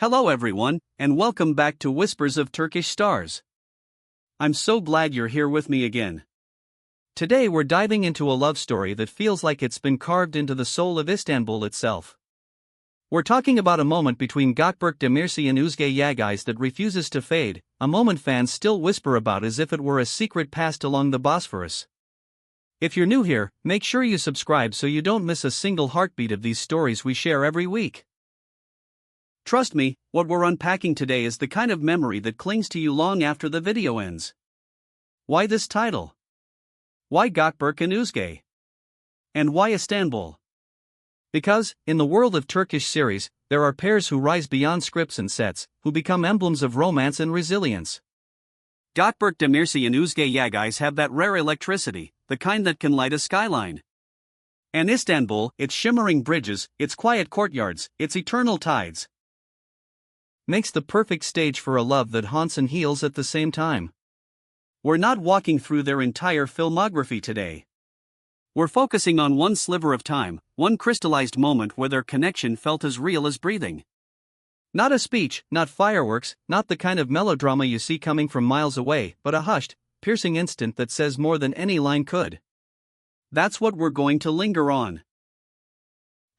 Hello everyone, and welcome back to Whispers of Turkish Stars. I'm so glad you're here with me again. Today we're diving into a love story that feels like it's been carved into the soul of Istanbul itself. We're talking about a moment between Gökberk Demirci and Özge Yagis that refuses to fade, a moment fans still whisper about as if it were a secret passed along the Bosphorus. If you're new here, make sure you subscribe so you don't miss a single heartbeat of these stories we share every week. Trust me, what we're unpacking today is the kind of memory that clings to you long after the video ends. Why this title? Why Gökberk and Özge? And why Istanbul? Because, in the world of Turkish series, there are pairs who rise beyond scripts and sets, who become emblems of romance and resilience. Gökberk Demirci and Özge Yagis have that rare electricity, the kind that can light a skyline. And Istanbul, its shimmering bridges, its quiet courtyards, its eternal tides, makes the perfect stage for a love that haunts and heals at the same time. We're not walking through their entire filmography today. We're focusing on one sliver of time, one crystallized moment where their connection felt as real as breathing. Not a speech, not fireworks, not the kind of melodrama you see coming from miles away, but a hushed, piercing instant that says more than any line could. That's what we're going to linger on.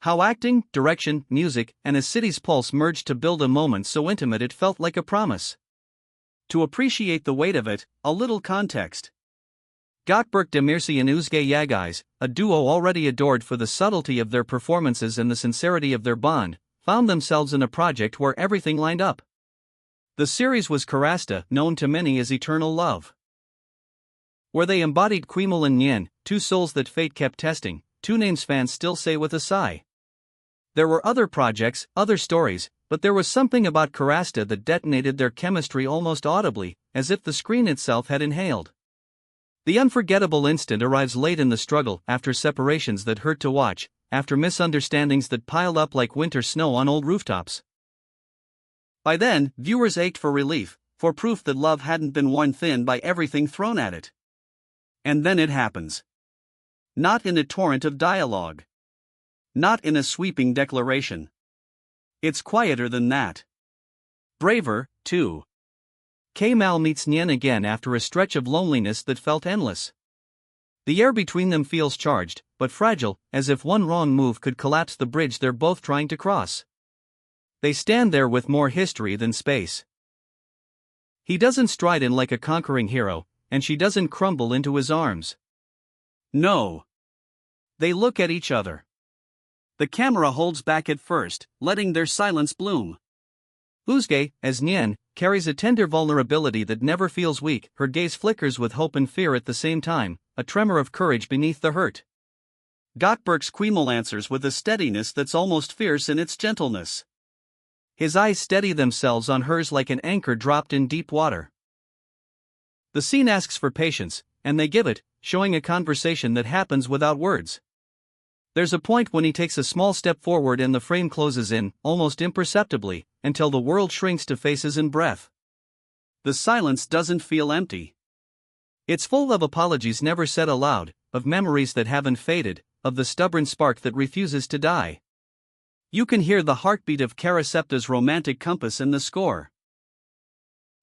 How acting, direction, music, and a city's pulse merged to build a moment so intimate it felt like a promise. To appreciate the weight of it, a little context. Gökberk Demirci and Özge Yagis, a duo already adored for the subtlety of their performances and the sincerity of their bond, found themselves in a project where everything lined up. The series was Karasta, known to many as Eternal Love, where they embodied Quimel and Nyen, two souls that fate kept testing, two names fans still say with a sigh. There were other projects, other stories, but there was something about Karasta that detonated their chemistry almost audibly, as if the screen itself had inhaled. The unforgettable instant arrives late in the struggle, after separations that hurt to watch, after misunderstandings that piled up like winter snow on old rooftops. By then, viewers ached for relief, for proof that love hadn't been worn thin by everything thrown at it. And then it happens. Not in a torrent of dialogue. Not in a sweeping declaration. It's quieter than that. Braver, too. Kemal meets Nyen again after a stretch of loneliness that felt endless. The air between them feels charged, but fragile, as if one wrong move could collapse the bridge they're both trying to cross. They stand there with more history than space. He doesn't stride in like a conquering hero, and she doesn't crumble into his arms. No. They look at each other. The camera holds back at first, letting their silence bloom. Özge, as Nyen, carries a tender vulnerability that never feels weak, her gaze flickers with hope and fear at the same time, a tremor of courage beneath the hurt. Gökberk's Quimel answers with a steadiness that's almost fierce in its gentleness. His eyes steady themselves on hers like an anchor dropped in deep water. The scene asks for patience, and they give it, showing a conversation that happens without words. There's a point when he takes a small step forward and the frame closes in, almost imperceptibly, until the world shrinks to faces and breath. The silence doesn't feel empty. It's full of apologies never said aloud, of memories that haven't faded, of the stubborn spark that refuses to die. You can hear the heartbeat of Karasepta's romantic compass in the score.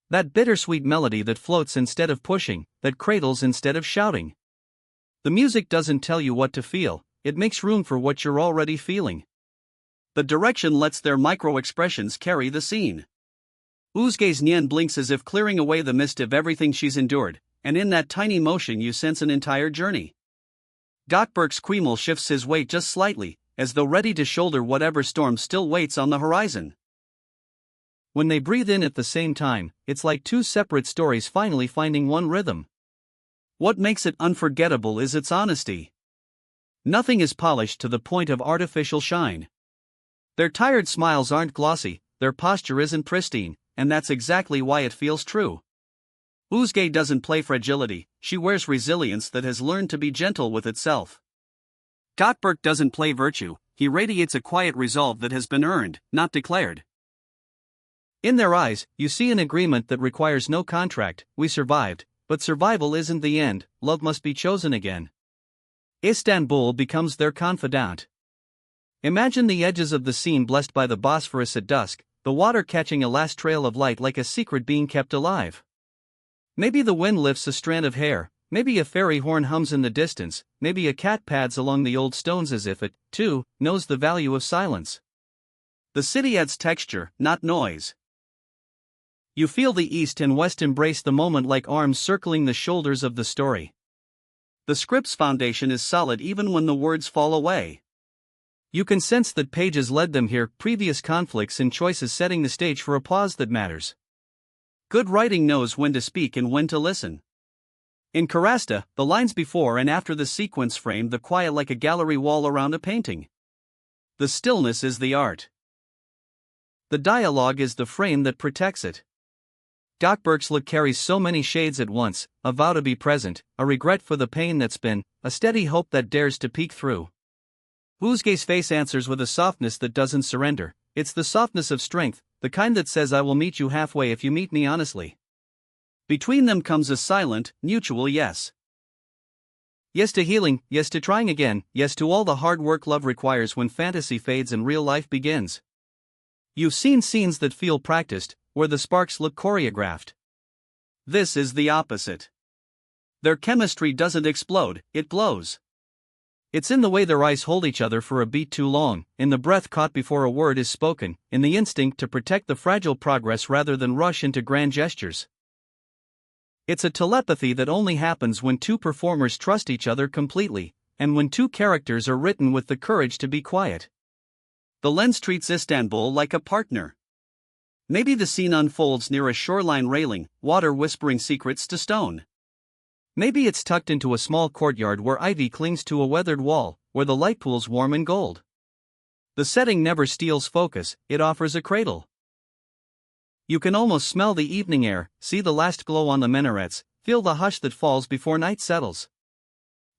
That bittersweet melody that floats instead of pushing, that cradles instead of shouting. The music doesn't tell you what to feel. It makes room for what you're already feeling. The direction lets their micro-expressions carry the scene. Özge's Nyen blinks as if clearing away the mist of everything she's endured, and in that tiny motion you sense an entire journey. Gökberk's Quimel shifts his weight just slightly, as though ready to shoulder whatever storm still waits on the horizon. When they breathe in at the same time, it's like two separate stories finally finding one rhythm. What makes it unforgettable is its honesty. Nothing is polished to the point of artificial shine. Their tired smiles aren't glossy, their posture isn't pristine, and that's exactly why it feels true. Özge doesn't play fragility, she wears resilience that has learned to be gentle with itself. Gökberk doesn't play virtue, he radiates a quiet resolve that has been earned, not declared. In their eyes, you see an agreement that requires no contract. We survived, but survival isn't the end, love must be chosen again. Istanbul becomes their confidant. Imagine the edges of the scene blessed by the Bosphorus at dusk, the water catching a last trail of light like a secret being kept alive. Maybe the wind lifts a strand of hair, maybe a fairy horn hums in the distance, maybe a cat pads along the old stones as if it, too, knows the value of silence. The city adds texture, not noise. You feel the east and west embrace the moment like arms circling the shoulders of the story. The script's foundation is solid even when the words fall away. You can sense that pages led them here, previous conflicts and choices setting the stage for a pause that matters. Good writing knows when to speak and when to listen. In Karasta, the lines before and after the sequence frame the quiet like a gallery wall around a painting. The stillness is the art. The dialogue is the frame that protects it. Gökberk's look carries so many shades at once, a vow to be present, a regret for the pain that's been, a steady hope that dares to peek through. Özge's face answers with a softness that doesn't surrender. It's the softness of strength, the kind that says I will meet you halfway if you meet me honestly. Between them comes a silent, mutual yes. Yes to healing, yes to trying again, yes to all the hard work love requires when fantasy fades and real life begins. You've seen scenes that feel practiced, where the sparks look choreographed. This is the opposite. Their chemistry doesn't explode, it glows. It's in the way their eyes hold each other for a beat too long, in the breath caught before a word is spoken, in the instinct to protect the fragile progress rather than rush into grand gestures. It's a telepathy that only happens when two performers trust each other completely, and when two characters are written with the courage to be quiet. The lens treats Istanbul like a partner. Maybe the scene unfolds near a shoreline railing, water whispering secrets to stone. Maybe it's tucked into a small courtyard where ivy clings to a weathered wall, where the light pools warm and gold. The setting never steals focus, it offers a cradle. You can almost smell the evening air, see the last glow on the minarets, feel the hush that falls before night settles.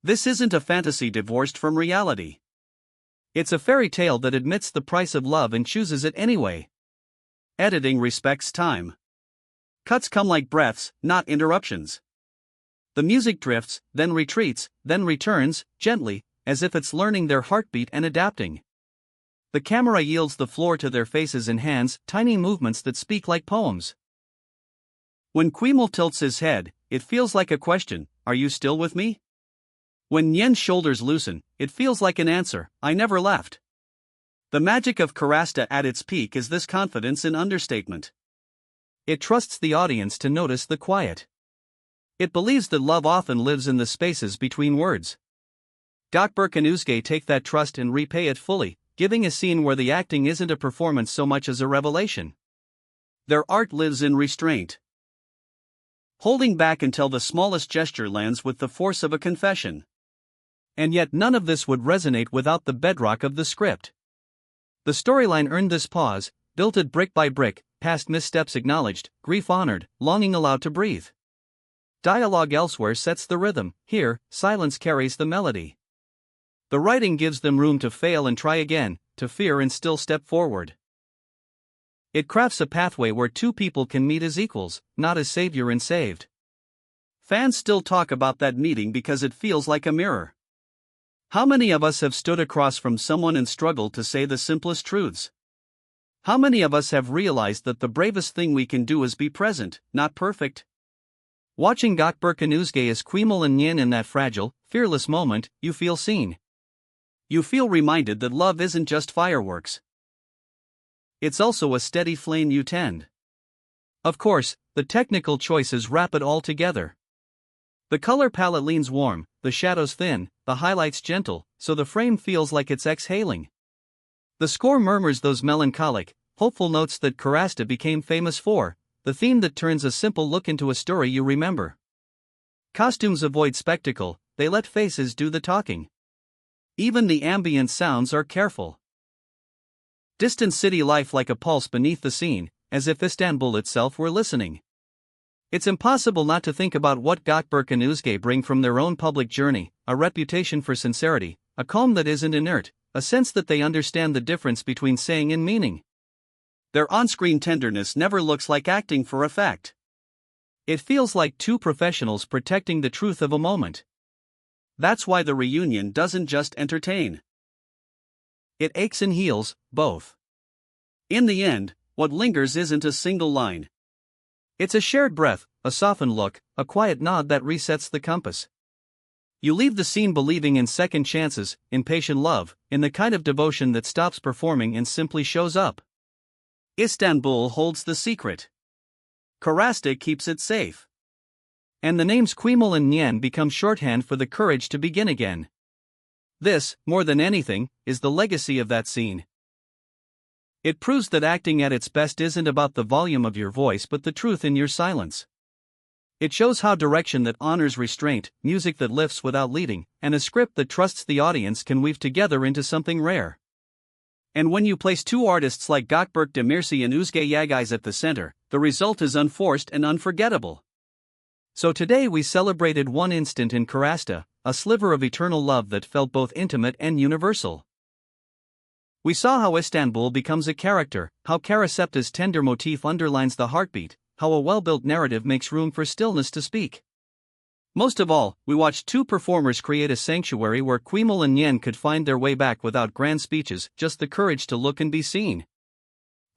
This isn't a fantasy divorced from reality. It's a fairy tale that admits the price of love and chooses it anyway. Editing respects time. Cuts come like breaths, not interruptions. The music drifts, then retreats, then returns, gently, as if it's learning their heartbeat and adapting. The camera yields the floor to their faces and hands, tiny movements that speak like poems. When Quimel tilts his head, it feels like a question, are you still with me? When Yen's shoulders loosen, it feels like an answer, I never left. The magic of Karasta at its peak is this confidence in understatement. It trusts the audience to notice the quiet. It believes that love often lives in the spaces between words. Gökberk and Özge take that trust and repay it fully, giving a scene where the acting isn't a performance so much as a revelation. Their art lives in restraint. Holding back until the smallest gesture lands with the force of a confession. And yet none of this would resonate without the bedrock of the script. The storyline earned this pause, built it brick by brick, past missteps acknowledged, grief honored, longing allowed to breathe. Dialogue elsewhere sets the rhythm, here, silence carries the melody. The writing gives them room to fail and try again, to fear and still step forward. It crafts a pathway where two people can meet as equals, not as savior and saved. Fans still talk about that meeting because it feels like a mirror. How many of us have stood across from someone and struggled to say the simplest truths? How many of us have realized that the bravest thing we can do is be present, not perfect? Watching Gökberk and Özge as Quimel and Yen in that fragile, fearless moment, you feel seen. You feel reminded that love isn't just fireworks. It's also a steady flame you tend. Of course, the technical choices wrap it all together. The color palette leans warm, the shadows thin, the highlights gentle, so the frame feels like it's exhaling. The score murmurs those melancholic, hopeful notes that Karasta became famous for, the theme that turns a simple look into a story you remember. Costumes avoid spectacle, they let faces do the talking. Even the ambient sounds are careful. Distant city life like a pulse beneath the scene, as if Istanbul itself were listening. It's impossible not to think about what Gökberk and Özge bring from their own public journey, a reputation for sincerity, a calm that isn't inert, a sense that they understand the difference between saying and meaning. Their on-screen tenderness never looks like acting for effect. It feels like two professionals protecting the truth of a moment. That's why the reunion doesn't just entertain. It aches and heals, both. In the end, what lingers isn't a single line. It's a shared breath, a softened look, a quiet nod that resets the compass. You leave the scene believing in second chances, in patient love, in the kind of devotion that stops performing and simply shows up. Istanbul holds the secret. Karasta keeps it safe. And the names Quimel and Nyen become shorthand for the courage to begin again. This, more than anything, is the legacy of that scene. It proves that acting at its best isn't about the volume of your voice but the truth in your silence. It shows how direction that honors restraint, music that lifts without leading, and a script that trusts the audience can weave together into something rare. And when you place two artists like Gökberk Demirci and Özge Yagis at the center, the result is unforced and unforgettable. So today we celebrated one instant in Karasta, a sliver of eternal love that felt both intimate and universal. We saw how Istanbul becomes a character, how Karasepta's tender motif underlines the heartbeat, how a well-built narrative makes room for stillness to speak. Most of all, we watched two performers create a sanctuary where Quimel and Nyen could find their way back without grand speeches, just the courage to look and be seen.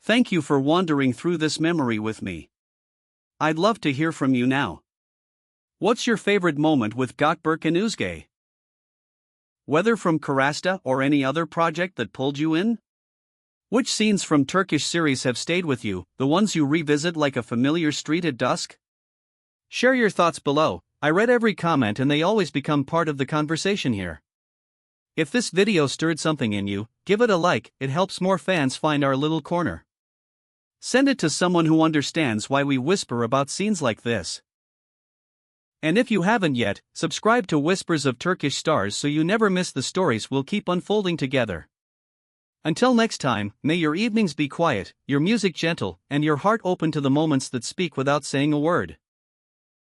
Thank you for wandering through this memory with me. I'd love to hear from you now. What's your favorite moment with Gökberk and Özge? Whether from Karasta or any other project that pulled you in? Which scenes from Turkish series have stayed with you, the ones you revisit like a familiar street at dusk? Share your thoughts below. I read every comment and they always become part of the conversation here. If this video stirred something in you, give it a like, it helps more fans find our little corner. Send it to someone who understands why we whisper about scenes like this. And if you haven't yet, subscribe to Whispers of Turkish Stars so you never miss the stories we'll keep unfolding together. Until next time, may your evenings be quiet, your music gentle, and your heart open to the moments that speak without saying a word.